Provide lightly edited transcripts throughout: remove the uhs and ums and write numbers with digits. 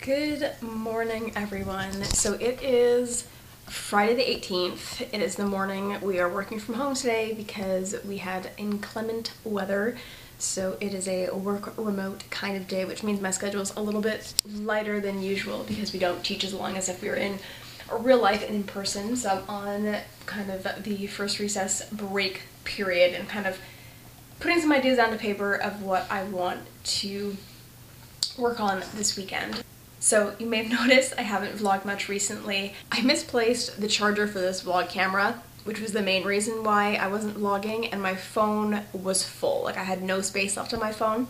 Good morning, everyone. So it is Friday the 18th. It is the morning. We are working from home today because we had inclement weather. So it is a work remote kind of day, which means my schedule is a little bit lighter than usual because we don't teach as long as if we were in real life and in person. So I'm on kind of the first recess break period and kind of putting some ideas down to paper of what I want to work on this weekend. So you may have noticed I haven't vlogged much recently. I misplaced the charger for this vlog camera, which was the main reason why I wasn't vlogging, and my phone was full. Like, I had no space left on my phone.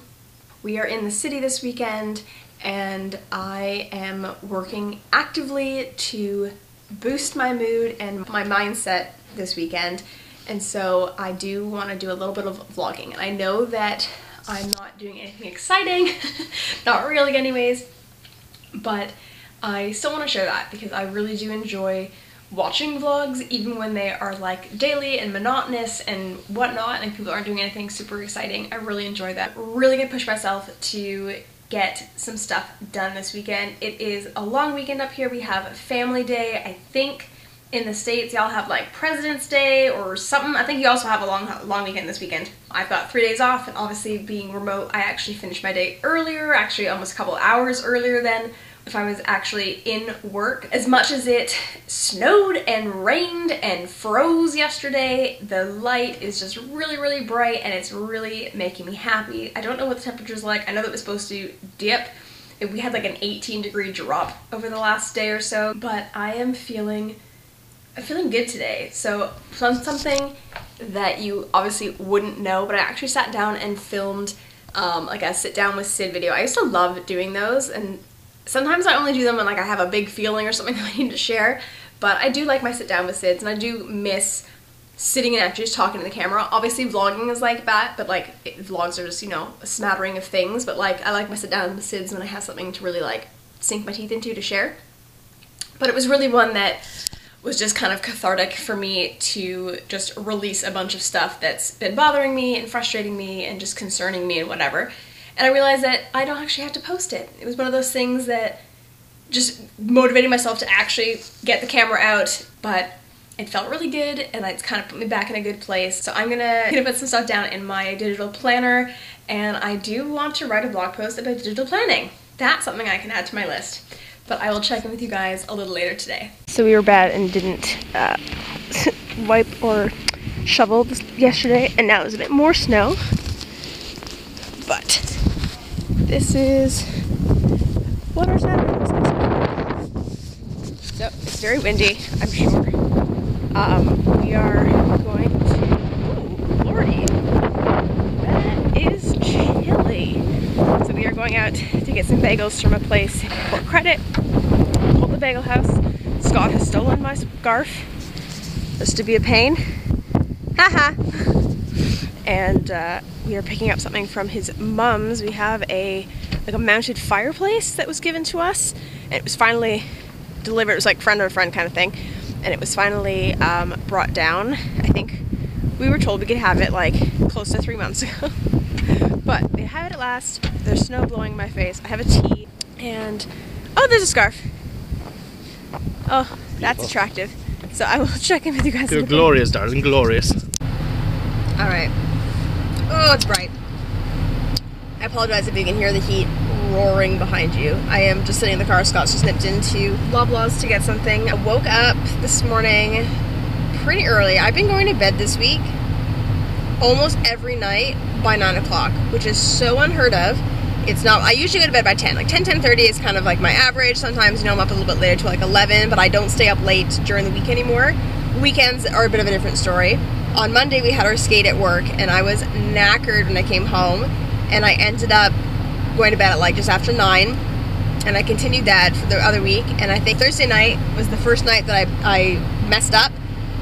We are in the city this weekend and I am working actively to boost my mood and my mindset this weekend, and so I do want to do a little bit of vlogging. And I know that I'm not doing anything exciting, not really anyways, but I still want to share that because I really do enjoy watching vlogs, even when they are like daily and monotonous and whatnot and people aren't doing anything super exciting. I really enjoy that. Really gonna push myself to get some stuff done this weekend. It is a long weekend up here. We have Family Day. I think in the States y'all have like President's Day or something. I think you also have a long weekend this weekend. I've got 3 days off, and obviously being remote, I actually finished my day earlier, actually almost a couple hours earlier than if I was actually in work. As much as it snowed and rained and froze yesterday, the light is just really bright and it's really making me happy. I don't know what the temperature's like. I know that it was supposed to dip. We had like an 18-degree drop over the last day or so, but I'm feeling good today. So something that you obviously wouldn't know, but I actually sat down and filmed like a sit down with Sid video. I used to love doing those, and sometimes I only do them when like I have a big feeling or something that I need to share, but I do like my sit down with Sids, and I do miss sitting and actually just talking to the camera. Obviously vlogging is like that, but like vlogs are just, you know, a smattering of things, but like I like my sit down with Sids when I have something to really like sink my teeth into to share. But it was really one that was just kind of cathartic for me to just release a bunch of stuff that's been bothering me and frustrating me and just concerning me and whatever. And I realized that I don't actually have to post it. It was one of those things that just motivated myself to actually get the camera out, but it felt really good and it's kind of put me back in a good place. So I'm gonna put some stuff down in my digital planner, and I do want to write a blog post about digital planning. That's something I can add to my list. But I will check in with you guys a little later today. So we were bad and didn't wipe or shovel yesterday, and now there's a bit more snow. But this is what our Saturday was like. So it's very windy, I'm sure. We are going to, oh lordy, that is chilly. So we are going out to get some bagels from a place in Port Credit, called the Bagel House. Scott has stolen my scarf, just to be a pain. Haha. And we are picking up something from his mom's. We have a mounted fireplace that was given to us, and it was finally delivered. It was like friend of a friend kind of thing, and it was finally brought down. I think we were told we could have it like close to 3 months ago. But we have it at last. There's snow blowing in my face. I have a tea, and oh, there's a scarf. Oh, that's attractive. So I will check in with you guys. You're glorious, darling, glorious. All right. Oh, it's bright. I apologize if you can hear the heat roaring behind you. I am just sitting in the car. Scott's just nipped into Loblaws to get something. I woke up this morning pretty early. I've been going to bed this week almost every night by 9 o'clock, which is so unheard of. It's not, I usually go to bed by 10, like 10:30 is kind of like my average. Sometimes, you know, I'm up a little bit later to like 11, but I don't stay up late during the week anymore. Weekends are a bit of a different story. On Monday we had our skate at work, and I was knackered when I came home, and I ended up going to bed at like just after 9, and I continued that for the other week. And I think Thursday night was the first night that I messed up,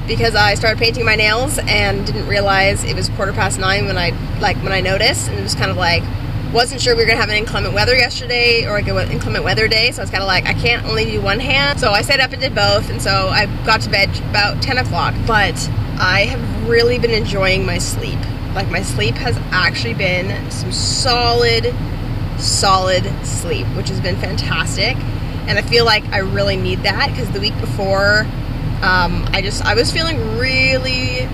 because I started painting my nails and didn't realize it was 9:15 when I noticed, and it was kind of like, wasn't sure we were gonna have an inclement weather yesterday, or like an inclement weather day, so I was kind of like, I can't only do one hand. So I stayed up and did both, and so I got to bed about 10 o'clock. But I have really been enjoying my sleep. Like, my sleep has actually been some solid solid sleep, which has been fantastic. And I feel like I really need that because the week before, I was feeling really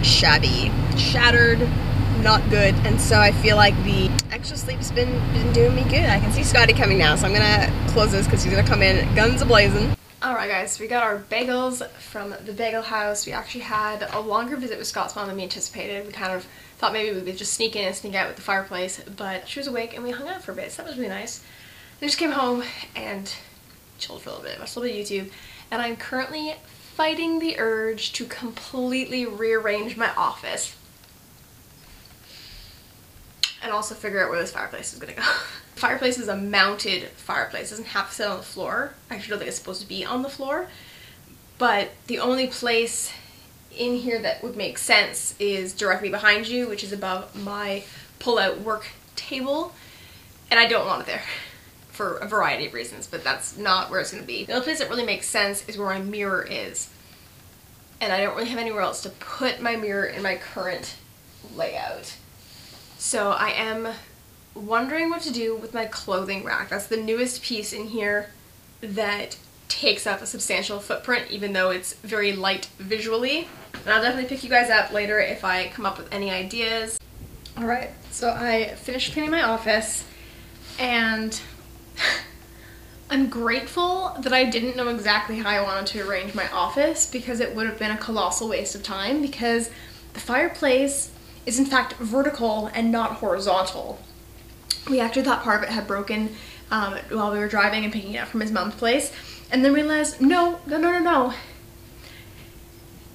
shattered, not good. And so I feel like the extra sleep's been doing me good. I can see Scotty coming now, so I'm gonna close this because he's gonna come in guns a-blazing. Alright guys, so we got our bagels from the bagel house. We actually had a longer visit with Scott's mom than we anticipated. We kind of thought maybe we would just sneak in and sneak out with the fireplace, but she was awake and we hung out for a bit, so that was really nice. I just came home and chilled for a little bit, watched a little bit of YouTube, and I'm currently fighting the urge to completely rearrange my office and also figure out where this fireplace is gonna go. The fireplace is a mounted fireplace, it doesn't have to sit on the floor. I actually don't think it's supposed to be on the floor, but the only place in here that would make sense is directly behind you, which is above my pull-out work table, and I don't want it there for a variety of reasons, but that's not where it's gonna be. The only place that really makes sense is where my mirror is, and I don't really have anywhere else to put my mirror in my current layout. So I am wondering what to do with my clothing rack. That's the newest piece in here that takes up a substantial footprint, even though it's very light visually. And I'll definitely pick you guys up later if I come up with any ideas. Alright, so I finished cleaning my office, and I'm grateful that I didn't know exactly how I wanted to arrange my office, because it would have been a colossal waste of time, because the fireplace is in fact vertical and not horizontal. We actually thought part of it had broken while we were driving and picking it up from his mom's place, and then realized no,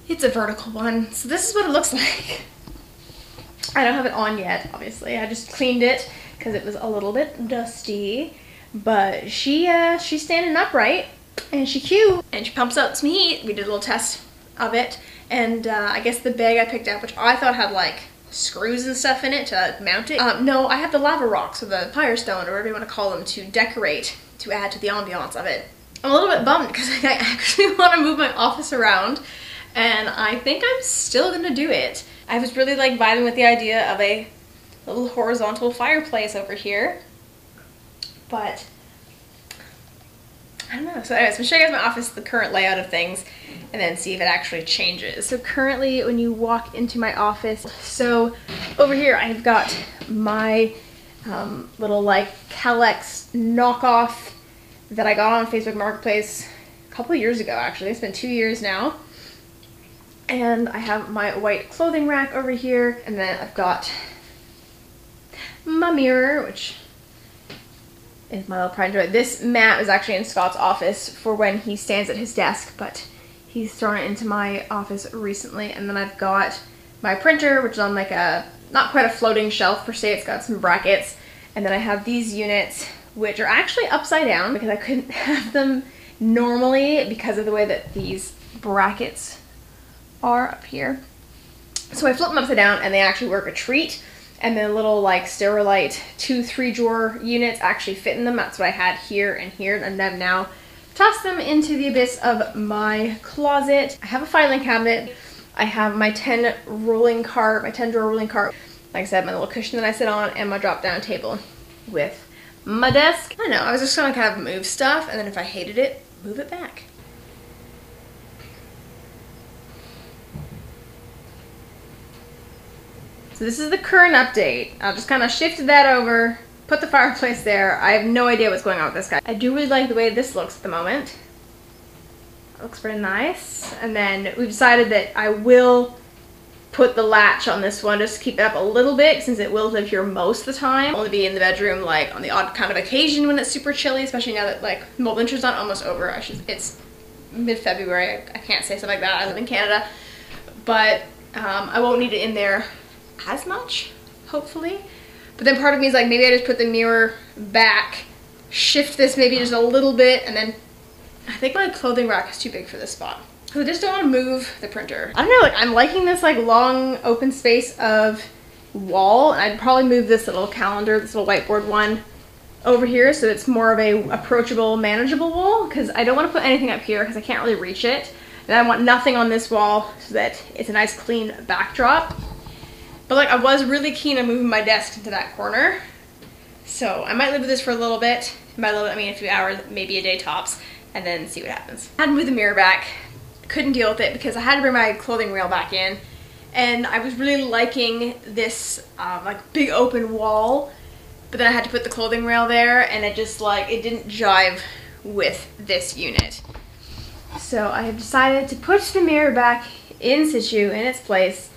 it's a vertical one. So this is what it looks like. I don't have it on yet, obviously. I just cleaned it because it was a little bit dusty, but she's standing upright and she's cute and she pumps out some heat. We did a little test of it, and I guess the bag I picked up, which I thought had like screws and stuff in it to mount it. No, I have the lava rocks or the firestone or whatever you want to call them to decorate, to add to the ambiance of it. I'm a little bit bummed because I actually want to move my office around, and I think I'm still gonna do it. I was really like vibing with the idea of a little horizontal fireplace over here, but I don't know. So anyways, I'm gonna show you guys my office, the current layout of things, and then see if it actually changes. So currently when you walk into my office, so over here I've got my little like Calex knockoff that I got on Facebook Marketplace a couple of years ago actually. It's been 2 years now. And I have my white clothing rack over here, and then I've got my mirror, which is my little pride and joy. This mat was actually in Scott's office for when he stands at his desk, but he's thrown it into my office recently. And then I've got my printer, which is on like a, not quite a floating shelf per se, it's got some brackets. And then I have these units, which are actually upside down because I couldn't have them normally because of the way that these brackets are up here. So I flip them upside down and they actually work a treat. And then little like Sterilite 2-3 drawer units actually fit in them. That's what I had here and here, and I've now tossed them into the abyss of my closet. I have a filing cabinet. I have my 10 drawer rolling cart. Like I said, my little cushion that I sit on, and my drop down table with my desk. I don't know, I was just gonna kind of move stuff, and then if I hated it, move it back. So this is the current update. I'll just kind of shifted that over, put the fireplace there. I have no idea what's going on with this guy. I do really like the way this looks at the moment. It looks pretty nice. And then we've decided that I will put the latch on this one just to keep it up a little bit, since it will live here most of the time. I'll only be in the bedroom like on the odd kind of occasion when it's super chilly, especially now that like, well, winter's not almost over. It's mid-February. I can't say something like that. I live in Canada. But I won't need it in there as much, hopefully. But then part of me is like, maybe I just put the mirror back, shift this maybe just a little bit, and then I think my clothing rack is too big for this spot. So I just don't want to move the printer. I don't know, like I'm liking this like long open space of wall, and I'd probably move this little calendar, this little whiteboard one over here so it's more of a approachable, manageable wall, because I don't want to put anything up here because I can't really reach it. And I want nothing on this wall so that it's a nice clean backdrop. But like I was really keen on moving my desk into that corner, So I might live with this for a little bit. By a little bit, I mean a few hours, maybe a day tops, and then see what happens. I had to move the mirror back. Couldn't deal with it because I had to bring my clothing rail back in. And I was really liking this like big open wall, but then I had to put the clothing rail there, and it just like, it didn't jive with this unit. So I have decided to put the mirror back in situ, in its place.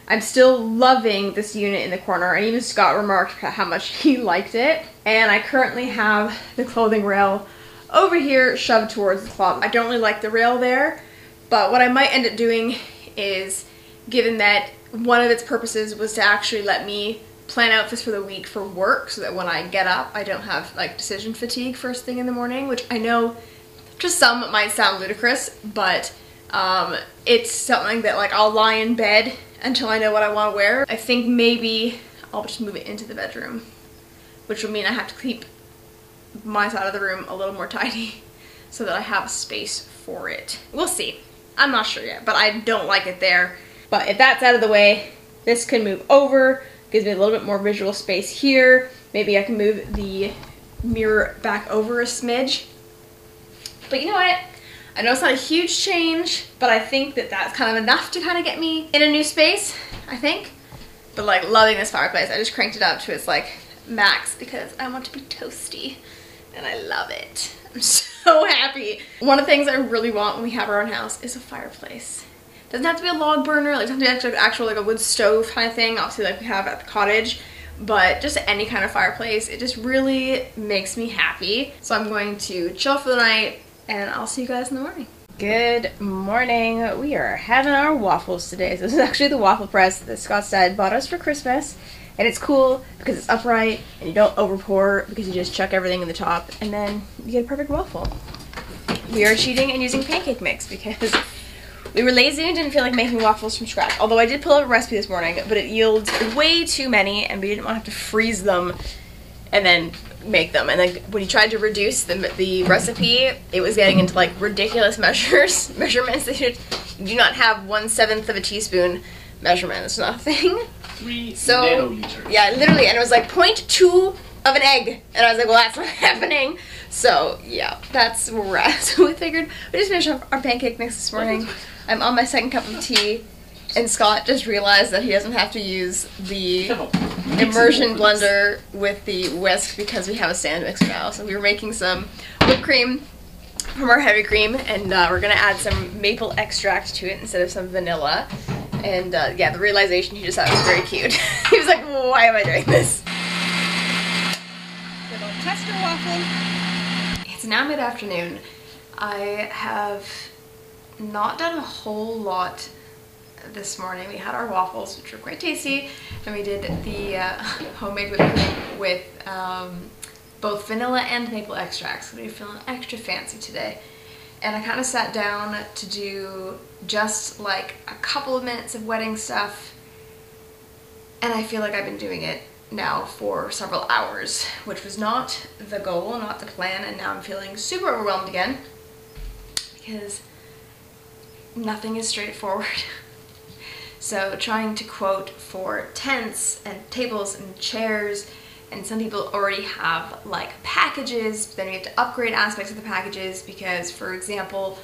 I'm still loving this unit in the corner, and even Scott remarked how much he liked it. And I currently have the clothing rail over here shoved towards the closet. I don't really like the rail there, but what I might end up doing is, given that one of its purposes was to actually let me plan outfits for the week for work, so that when I get up I don't have like decision fatigue first thing in the morning, which I know to some might sound ludicrous, but it's something that like I'll lie in bed until I know what I want to wear. I think maybe I'll just move it into the bedroom, which will mean I have to keep my side of the room a little more tidy so that I have space for it. We'll see. I'm not sure yet, but I don't like it there. But if that's out of the way, this can move over, gives me a little bit more visual space here. Maybe I can move the mirror back over a smidge. But you know what? I know it's not a huge change, but I think that that's kind of enough to kind of get me in a new space, I think. But like, loving this fireplace. I just cranked it up to its like max because I want to be toasty, and I love it. I'm so happy. One of the things I really want when we have our own house is a fireplace. It doesn't have to be a log burner, like it doesn't have to be actual like a wood stove kind of thing, obviously like we have at the cottage, but just any kind of fireplace. It just really makes me happy. So I'm going to chill for the night, and I'll see you guys in the morning. Good morning. We are having our waffles today. So this is actually the waffle press that Scott's dad bought us for Christmas. And it's cool because it's upright and you don't over pour because you just chuck everything in the top and then you get a perfect waffle. We are cheating and using pancake mix because we were lazy and didn't feel like making waffles from scratch. Although I did pull up a recipe this morning, but it yields way too many and we didn't want to have to freeze them and then make them. And then when you tried to reduce the recipe, it was getting into like ridiculous measurements that you do not have 1/7 of a teaspoon measurement. It's not a thing. 3 so, nanoliters. Yeah, literally, and it was like 0.2 of an egg. And I was like, well, that's not happening. So, yeah, that's where we're at. So we figured we just finished our pancake mix this morning. I'm on my second cup of tea, and Scott just realized that he doesn't have to use the immersion blender with the whisk because we have a stand mixer now. So we were making some whipped cream from our heavy cream, and we're gonna add some maple extract to it instead of some vanilla. And yeah, the realization he just had was very cute. He was like, why am I doing this? Little tester waffle. It's now mid-afternoon. I have not done a whole lot this morning. We had our waffles, which were quite tasty, and we did the homemade whipped cream with both vanilla and maple extracts. So we're feeling extra fancy today. And I kind of sat down to do just like a couple of minutes of wedding stuff, and I feel like I've been doing it now for several hours, which was not the goal, not the plan, and now I'm feeling super overwhelmed again because nothing is straightforward. So trying to quote for tents and tables and chairs, and some people already have like packages, but then we have to upgrade aspects of the packages because, for example,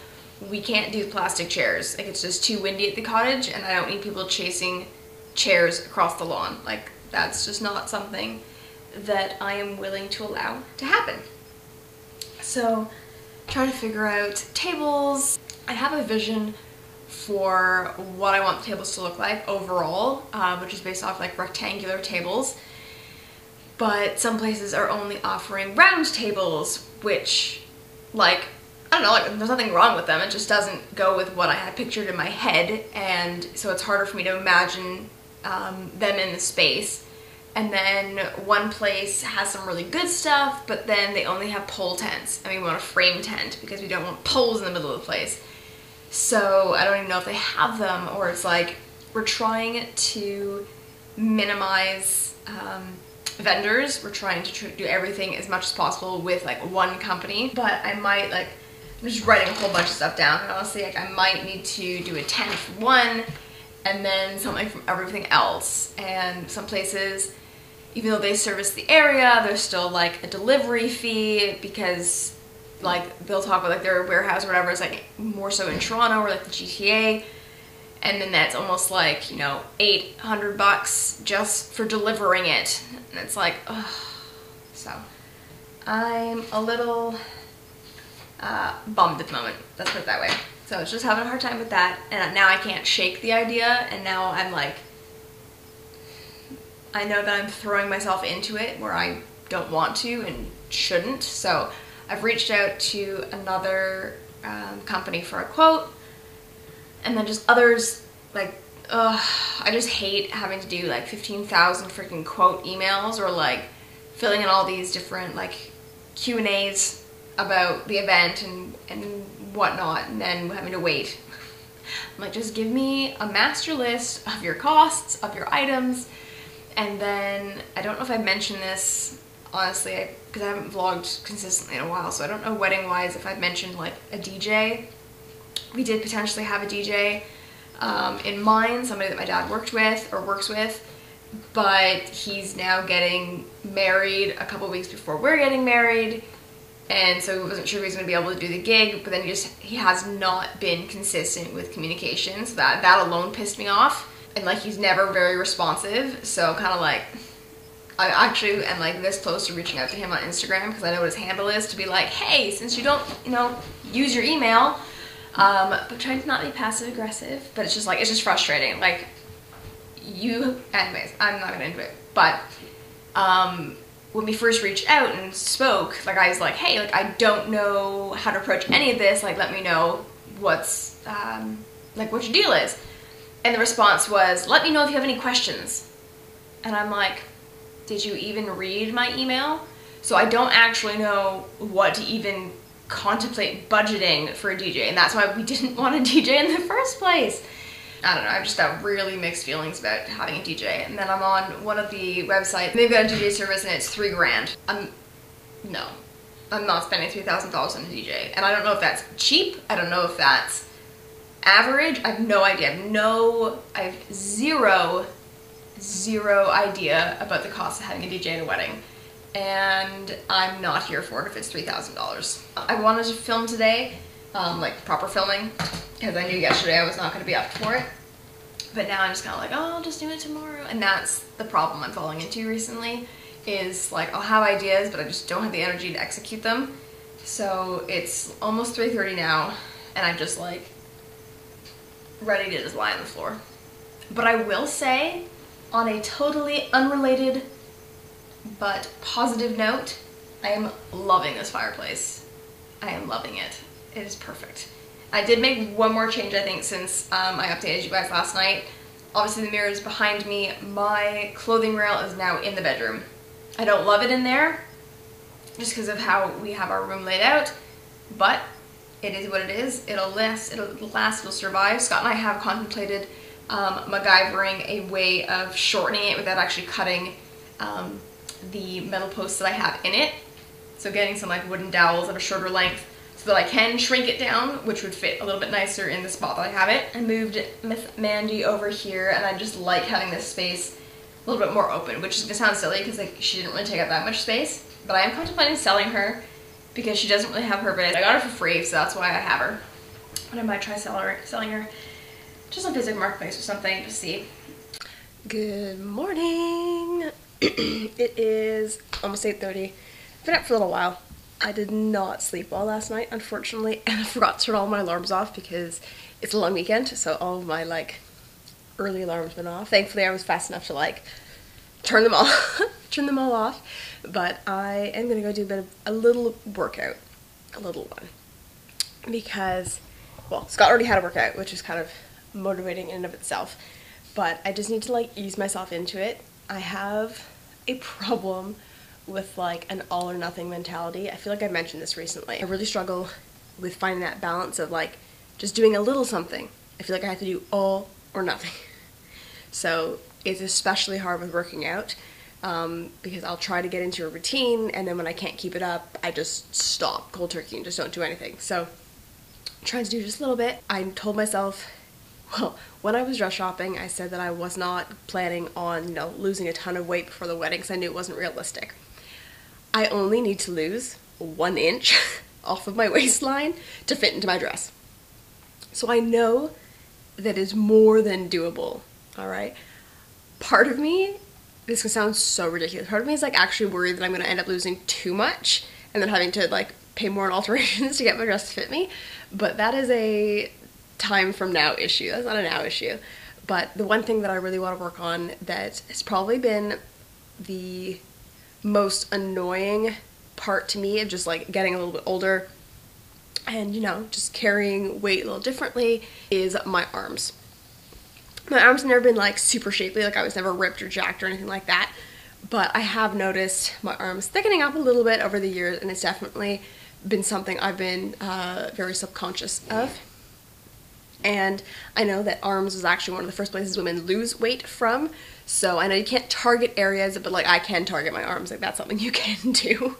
we can't do plastic chairs. Like, it's just too windy at the cottage, and I don't need people chasing chairs across the lawn. Like, that's just not something that I am willing to allow to happen. So trying to figure out tables. I have a vision for what I want the tables to look like overall, which is based off like rectangular tables. But some places are only offering round tables, which, like, I don't know, like, there's nothing wrong with them. It just doesn't go with what I had pictured in my head, and so it's harder for me to imagine them in the space. And then one place has some really good stuff, but then they only have pole tents, and we want a frame tent because we don't want poles in the middle of the place. So I don't even know if they have them, or it's like we're trying to minimize vendors. We're trying to do everything as much as possible with like one company, but I might like, I'm just writing a whole bunch of stuff down, and honestly, like, I might need to do a tent from one and then something from everything else. And some places even though they service the area, there's still like a delivery fee because like they'll talk about like their warehouse or whatever is like more so in Toronto or like the GTA. And then that's almost like, you know, $800 just for delivering it. And it's like, ugh. So I'm a little bummed at the moment. Let's put it that way. So I was just having a hard time with that. And now I can't shake the idea. And now I'm like, I know that I'm throwing myself into it where I don't want to and shouldn't. So I've reached out to another company for a quote. And then just others, like, I just hate having to do like 15,000 freaking quote emails or like filling in all these different like Q&As about the event and whatnot, and then having to wait. I'm like, just give me a master list of your costs, of your items, and then, I don't know if I mentioned this, honestly, because I haven't vlogged consistently in a while, so I don't know wedding-wise if I've mentioned like a DJ. We did potentially have a DJ in mind, somebody that my dad worked with or works with, but he's now getting married a couple weeks before we're getting married, and so he wasn't sure if he was going to be able to do the gig, but then he has not been consistent with communication, so that alone pissed me off, and like he's never very responsive, so kind of like, I actually am like this close to reaching out to him on Instagram because I know what his handle is, to be like, hey, since you don't, you know, use your email, but trying to not be passive aggressive, but it's just like, it's just frustrating. Like anyways, I'm not gonna into it, but, when we first reached out and spoke, like I was like, hey, like I don't know how to approach any of this, like let me know what's, like what your deal is. And the response was, let me know if you have any questions. And I'm like, did you even read my email? So I don't actually know what to even contemplate budgeting for a DJ, and that's why we didn't want a DJ in the first place. I don't know, I've just got really mixed feelings about having a DJ. And then I'm on one of the websites, they've got a DJ service and it's $3,000. No, I'm not spending $3,000 on a DJ. And I don't know if that's cheap, I don't know if that's average, I have no idea. I have zero idea about the cost of having a DJ at a wedding. And I'm not here for it if it's $3,000. I wanted to film today, like proper filming, because I knew yesterday I was not going to be up for it. But now I'm just kind of like, oh, I'll just do it tomorrow. And that's the problem I'm falling into recently, is like I'll have ideas, but I just don't have the energy to execute them. So it's almost 3:30 now, and I'm just like ready to just lie on the floor. But I will say, on a totally unrelated but positive note, I am loving this fireplace. I am loving it. It is perfect. I did make one more change, I think, since I updated you guys last night. Obviously the mirror is behind me. My clothing rail is now in the bedroom. I don't love it in there, just because of how we have our room laid out, but it is what it is. It'll last, it'll survive. Scott and I have contemplated MacGyvering a way of shortening it without actually cutting the metal posts that I have in it. So getting some like wooden dowels of a shorter length so that I can shrink it down, which would fit a little bit nicer in the spot that I have it. I moved Miss Mandy over here, and I just like having this space a little bit more open, which is gonna sound silly because like she didn't really take up that much space, but I am contemplating selling her because she doesn't really have her bed. I got her for free, so that's why I have her. But I might try selling her just on Facebook Marketplace or something to see. Good morning. It is almost 8:30. I've been up for a little while. I did not sleep well last night, unfortunately, and I forgot to turn all my alarms off because it's a long weekend, so all of my like early alarms went off. Thankfully, I was fast enough to like turn them all off. But I am gonna go do a little workout, a little one, because well, Scott already had a workout, which is kind of motivating in and of itself, but I just need to like ease myself into it. I have a problem with like an all or nothing mentality. I feel like I mentioned this recently. I really struggle with finding that balance of like just doing a little something. I feel like I have to do all or nothing. So it's especially hard with working out because I'll try to get into a routine, and then when I can't keep it up, I just stop cold turkey and just don't do anything. So I'm trying to do just a little bit. I told myself Well, when I was dress shopping, I said that I was not planning on, losing a ton of weight before the wedding because I knew it wasn't realistic. I only need to lose 1 inch off of my waistline to fit into my dress. So I know that is more than doable, all right? Part of me, this can sound so ridiculous, part of me is like actually worried that I'm gonna end up losing too much and then having to like pay more in alterations to get my dress to fit me, but that is a time from now issue. That's not a now issue. But the one thing that I really want to work on that has probably been the most annoying part to me of just like getting a little bit older and just carrying weight a little differently is my arms. My arms have never been like super shapely, like I was never ripped or jacked or anything like that, but I have noticed my arms thickening up a little bit over the years, and it's definitely been something I've been very subconscious of. And I know that arms is actually one of the first places women lose weight from. So I know you can't target areas, but like I can target my arms. Like that's something you can do.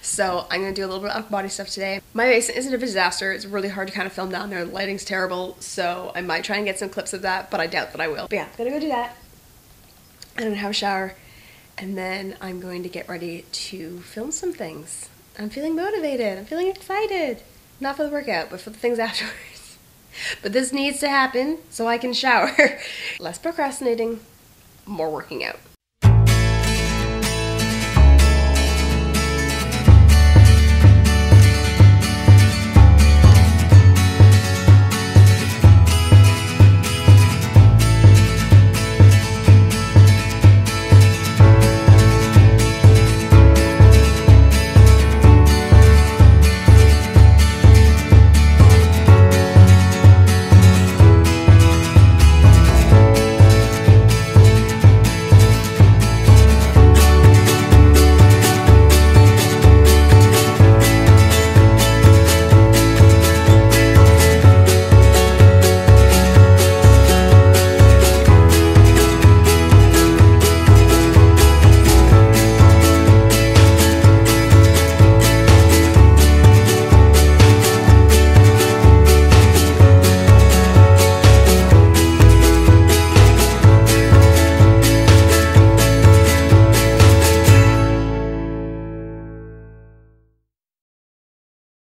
So I'm gonna do a little bit of body stuff today. My basement isn't a disaster. It's really hard to kind of film down there. The lighting's terrible. So I might try and get some clips of that, but I doubt that I will. But yeah, gonna go do that. I'm gonna have a shower. And then I'm going to get ready to film some things. I'm feeling motivated. I'm feeling excited. Not for the workout, but for the things afterwards. But this needs to happen so I can shower. Less procrastinating, more working out.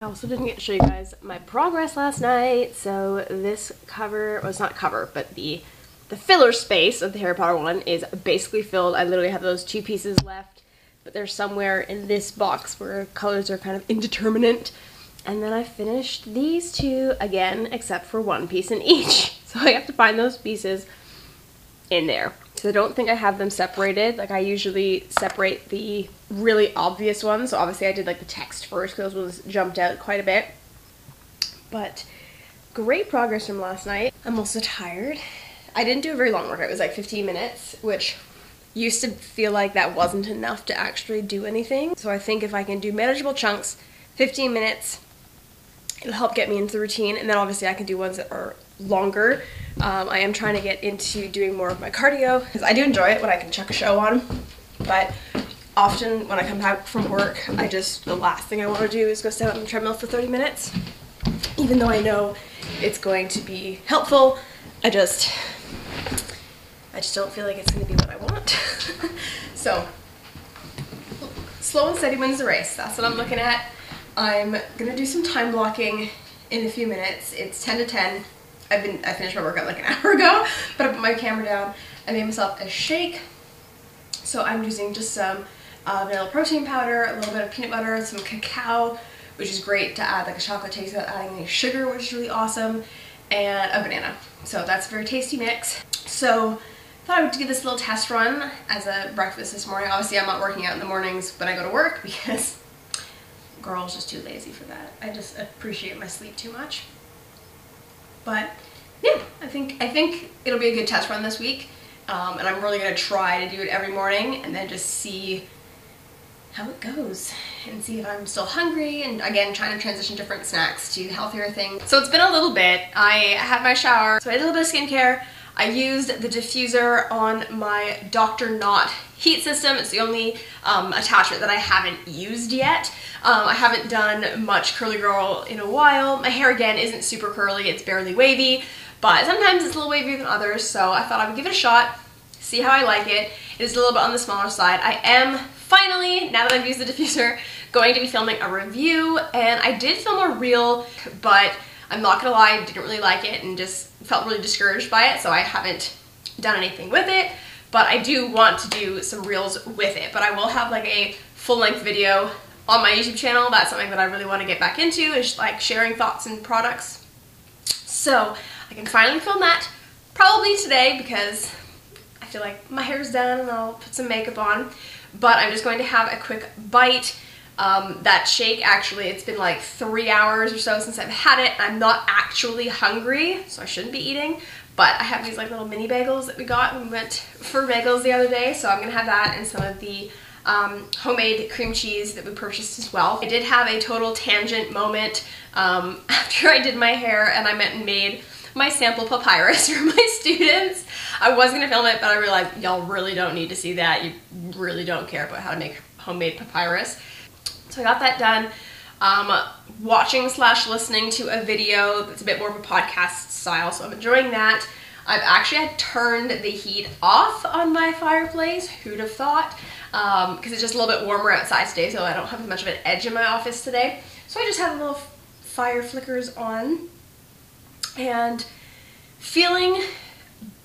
I also didn't get to show you guys my progress last night. So this cover, well, it's not cover, but the filler space of the Harry Potter one is basically filled. I literally have those 2 pieces left, but they're somewhere in this box where colors are kind of indeterminate. And then I finished these 2 again, except for 1 piece in each. So I have to find those pieces in there. So I don't think I have them separated. Like I usually separate the really obvious ones. So obviously I did like the text first because those ones jumped out quite a bit. But great progress from last night. I'm also tired. I didn't do a very long workout. It was like 15 minutes, which used to feel like that wasn't enough to actually do anything. So I think if I can do manageable chunks, 15 minutes, it'll help get me into the routine. And then obviously I can do ones that are longer. I am trying to get into doing more of my cardio because I do enjoy it when I can chuck a show on, but often when I come back from work, the last thing I want to do is go stand on the treadmill for 30 minutes. Even though I know it's going to be helpful, I just don't feel like it's going to be what I want. So slow and steady wins the race. That's what I'm looking at. I'm going to do some time blocking in a few minutes. It's 10 to 10. I finished my workout like an hour ago, but I put my camera down. I made myself a shake. So I'm using just some vanilla protein powder, a little bit of peanut butter, some cacao, which is great to add like a chocolate taste without adding any sugar, which is really awesome, and a banana. So that's a very tasty mix. So thought I would do this little test run as a breakfast this morning. Obviously I'm not working out in the mornings when I go to work because girl's just too lazy for that. I just appreciate my sleep too much. But yeah, I think it'll be a good test run this week, and I'm really gonna try to do it every morning and then just see how it goes and see if I'm still hungry, and again trying to transition different snacks to healthier things. So it's been a little bit. I had my shower, so I did a little bit of skincare. I used the diffuser on my Dr. Knot heat system. It's the only attachment that I haven't used yet. I haven't done much curly girl in a while. My hair again isn't super curly, it's barely wavy, but sometimes it's a little wavier than others, so I thought I would give it a shot, see how I like it. It is a little bit on the smaller side. I am finally, now that I've used the diffuser, going to be filming a review, and I did film a reel, but I'm not gonna lie, I didn't really like it and just felt really discouraged by it, so I haven't done anything with it, but I do want to do some reels with it. But I will have like a full-length video on my YouTube channel. That's something that I really want to get back into, is like sharing thoughts and products. So I can finally film that probably today because I feel like my hair's done and I'll put some makeup on. But I'm just going to have a quick bite. That shake, actually, it's been like 3 hours or so since I've had it. I'm not actually hungry, so I shouldn't be eating. But I have these like little mini bagels that we got when we went for bagels the other day, so I'm gonna have that and some of the homemade cream cheese that we purchased as well. I did have a total tangent moment after I did my hair, and I went and made my sample papyrus for my students. I was gonna film it, but I realized y'all really don't need to see that. You really don't care about how to make homemade papyrus. So I got that done. Watching / listening to a video that's a bit more of a podcast style, so I'm enjoying that. I've actually had turned the heat off on my fireplace, who'd have thought, because it's just a little bit warmer outside today, so I don't have as much of an edge in my office today. So I just have the little fire flickers on, and feeling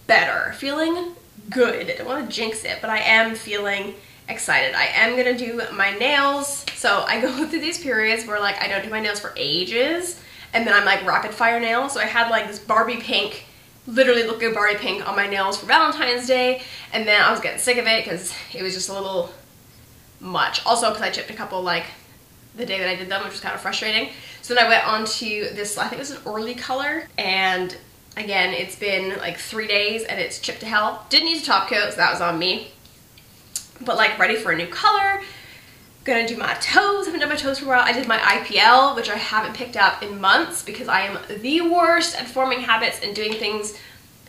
better, feeling good. I don't want to jinx it, but I am feeling excited. I am gonna do my nails. So I go through these periods where like I don't do my nails for ages, and then I'm like rapid fire nails. So I had like this Barbie pink, literally looking Barbie pink on my nails for Valentine's Day, and then I was getting sick of it because it was just a little much. Also because I chipped a couple like the day that I did them, which was kind of frustrating. So then I went on to this, I think it was an early color, and again, it's been like 3 days and it's chipped to hell. Didn't use a top coat, so that was on me. But like ready for a new color. Gonna do my toes. Haven't done my toes for a while. I did my IPL, which I haven't picked up in months because I am the worst at forming habits and doing things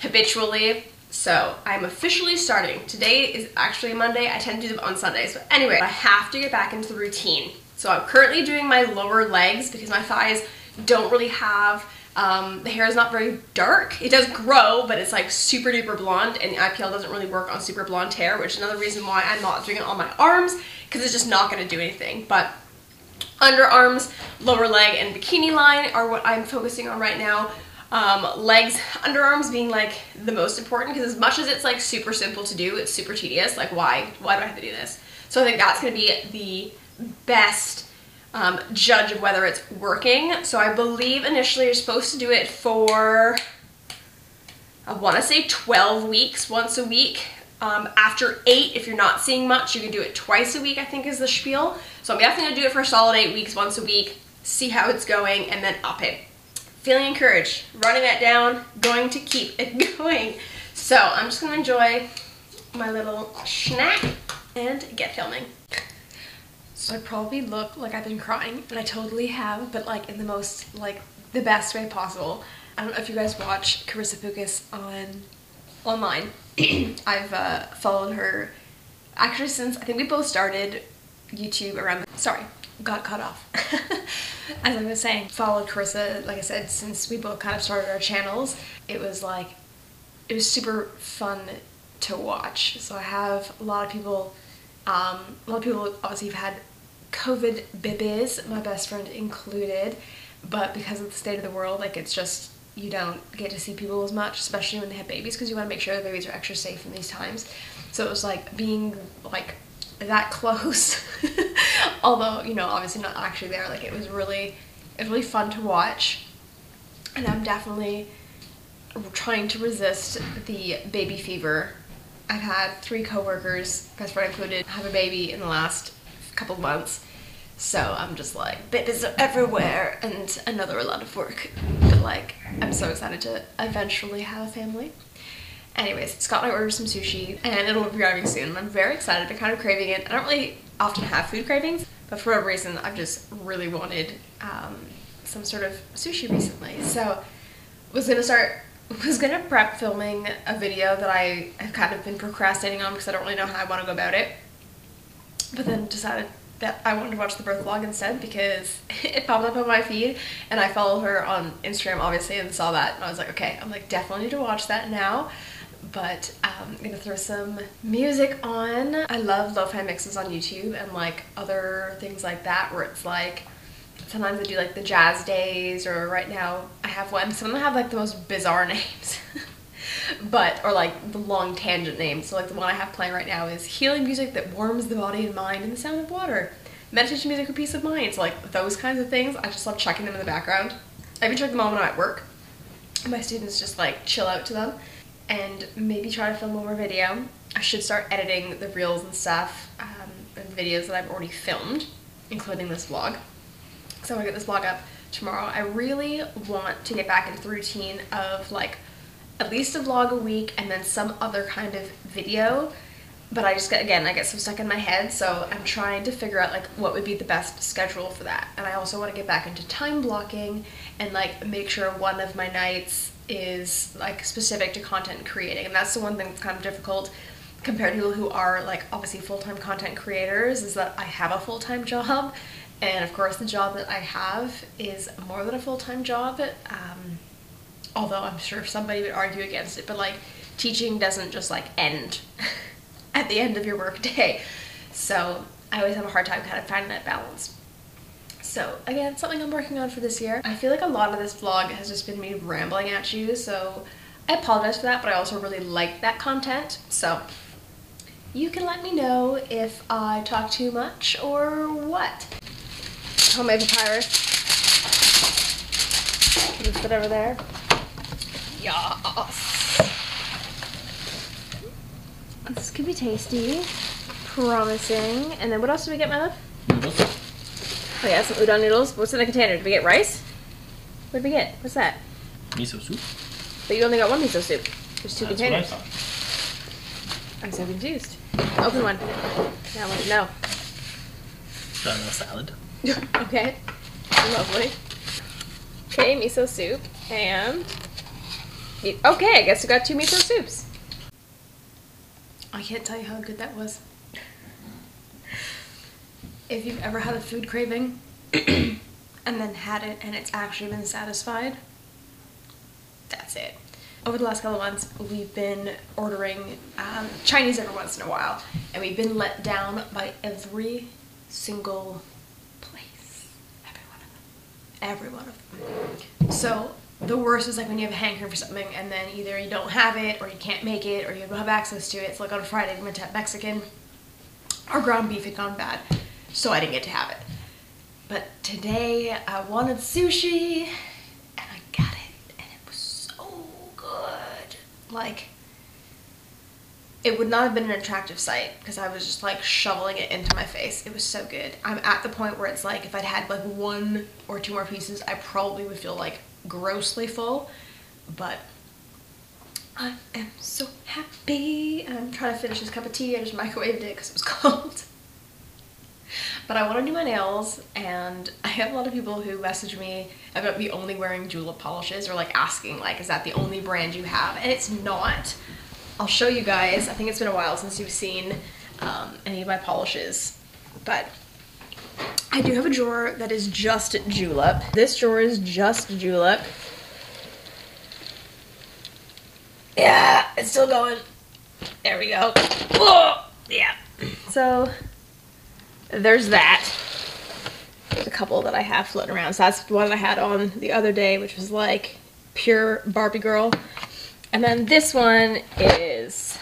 habitually. So I'm officially starting. Today is actually Monday. I tend to do them on Sundays. But anyway, I have to get back into the routine. So I'm currently doing my lower legs because my thighs don't really have, the hair is not very dark. It does grow, but it's like super duper blonde, and the IPL doesn't really work on super blonde hair, which is another reason why I'm not doing it on my arms, because it's just not going to do anything. But underarms, lower leg, and bikini line are what I'm focusing on right now. Legs, underarms being like the most important, because as much as it's like super simple to do, it's super tedious. Like why do I have to do this? So I think that's going to be the best judge of whether it's working. So I believe initially you're supposed to do it for, I want to say 12 weeks, once a week. After 8, if you're not seeing much, you can do it twice a week, I think is the spiel. So I'm definitely going to do it for a solid 8 weeks, once a week, see how it's going, and then up it. Feeling encouraged, running that down, going to keep it going. So I'm just going to enjoy my little snack and get filming. So I probably look like I've been crying, and I totally have, but like in the most, like the best way possible. I don't know if you guys watch Carissa Fucus online. I've followed her actually since, I think we both started YouTube around, sorry, got cut off. As I was saying, followed Carissa, like I said, since we both kind of started our channels. It was like, it was super fun to watch. So I have a lot of people obviously have had COVID bibbies, my best friend included, but because of the state of the world, like it's just, you don't get to see people as much, especially when they have babies, because you want to make sure the babies are extra safe in these times. So it was like being like that close, although, you know, obviously not actually there. Like it was really fun to watch, and I'm definitely trying to resist the baby fever. I've had 3 coworkers, best friend included, have a baby in the last couple of months. So I'm just like, babies are everywhere, and another a lot of work. But like, I'm so excited to eventually have a family. Anyways, Scott and I ordered some sushi, and it'll be arriving soon. I'm very excited. I've been kind of craving it. I don't really often have food cravings, but for whatever reason, I've just really wanted some sort of sushi recently. So was gonna prep filming a video that I have kind of been procrastinating on because I don't really know how I want to go about it. But then decided that I wanted to watch the birth vlog instead because it popped up on my feed and I follow her on Instagram obviously and saw that and I was like, okay, I'm like definitely need to watch that now. But I'm gonna throw some music on. I love lo-fi mixes on YouTube and like other things like that where it's like sometimes I do like the jazz days, or right now I have one. Some of them have like the most bizarre names. But, or like the long tangent names. So like the one I have playing right now is healing music that warms the body and mind and the sound of water. Meditation music for peace of mind. So like those kinds of things, I just love checking them in the background. I even check them on when I'm at work. And my students just like chill out to them. And maybe try to film more video. I should start editing the reels and stuff, and videos that I've already filmed, including this vlog. So I'm gonna get this vlog up tomorrow. I really want to get back into the routine of like at least a vlog a week and then some other kind of video, but I just get, again, I get so stuck in my head, so I'm trying to figure out like what would be the best schedule for that. And I also want to get back into time blocking and like make sure one of my nights is like specific to content creating, and that's the one thing that's kind of difficult compared to people who are like obviously full-time content creators, is that I have a full-time job, and of course the job that I have is more than a full-time job. Although I'm sure somebody would argue against it, but like teaching doesn't just like end at the end of your work day. So I always have a hard time kind of finding that balance. So again, something I'm working on for this year. I feel like a lot of this vlog has just been me rambling at you, so I apologize for that, but I also really like that content. So you can let me know if I talk too much or what. Homemade papyrus. Just put it over there. Yes. This could be tasty. Promising. And then what else did we get, my love? Noodles. Oh yeah, some udon noodles. What's in the container? Did we get rice? What did we get? What's that? Miso soup. But you only got one miso soup. There's two That's containers. what I thought. I'm so confused. Open one. Now I want to know. Done a salad. Okay. Lovely. Okay, miso soup. And... okay, I guess we got two miso soups. I can't tell you how good that was. If you've ever had a food craving and then had it and it's actually been satisfied, that's it. Over the last couple of months, we've been ordering Chinese every once in a while, and we've been let down by every single place. Every one of them. So the worst is like when you have a hankering for something and then either you don't have it or you can't make it or you don't have access to it. So like on Friday we went to Mexican. Our ground beef had gone bad, so I didn't get to have it. But today I wanted sushi and I got it, and it was so good. Like, it would not have been an attractive sight because I was just like shoveling it into my face. It was so good. I'm at the point where it's like if I'd had like one or two more pieces, I probably would feel like grossly full, but I am so happy. I'm trying to finish this cup of tea. I just microwaved it because it was cold. But I want to do my nails, and I have a lot of people who message me about me only wearing julep polishes, or like asking like, is that the only brand you have? And it's not. I'll show you guys. I think it's been a while since you've seen any of my polishes, but I do have a drawer that is just julep. This drawer is just julep. Yeah, it's still going. There we go. Whoa! Yeah. So there's that. There's a couple that I have floating around. So that's the one I had on the other day, which was like pure Barbie girl. And then this one is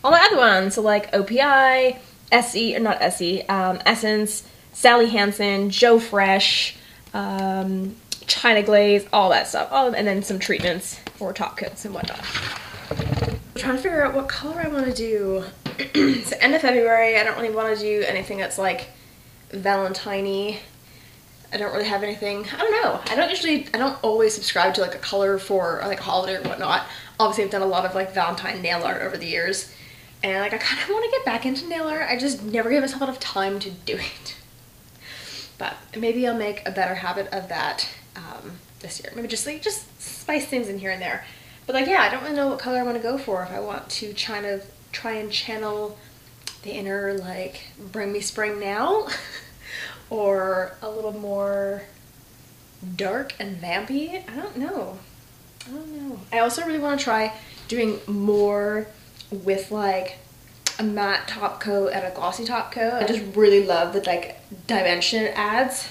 all the other ones. So like OPI, SE, or not SE, Essence, Sally Hansen, Joe Fresh, China Glaze, all that stuff. And then some treatments for top coats and whatnot. I'm trying to figure out what color I want to do. It's the end of February. I don't really want to do anything that's like Valentine-y. I don't really have anything. I don't know. I don't always subscribe to like a color for like a holiday or whatnot. Obviously I've done a lot of like Valentine nail art over the years. And like I kind of want to get back into nail art. I just never give myself enough time to do it. But maybe I'll make a better habit of that this year. Maybe just spice things in here and there. But like, yeah, I don't really know what color I want to go for if I want to try and channel the inner like bring me spring now or a little more dark and vampy. I don't know. I also really want to try doing more with like a matte top coat and a glossy top coat. I just really love the like dimension it adds.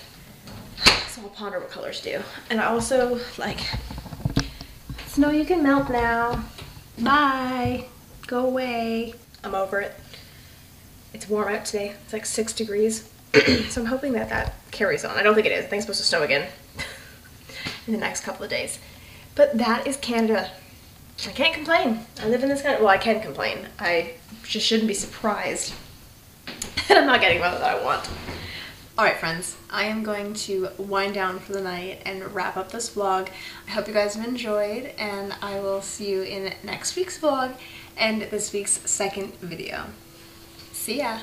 So I'll ponder what colors do. And I also like, snow, you can melt now. Bye. Go away. I'm over it. It's warm out today. It's like 6 degrees. So I'm hoping that that carries on. I don't think it is. I think it's supposed to snow again in the next couple of days. But that is Canada. I can't complain. I live in this kind of, well, I can complain. I just shouldn't be surprised that I'm not getting weather that I want. Alright friends, I am going to wind down for the night and wrap up this vlog. I hope you guys have enjoyed, and I will see you in next week's vlog and this week's second video. See ya!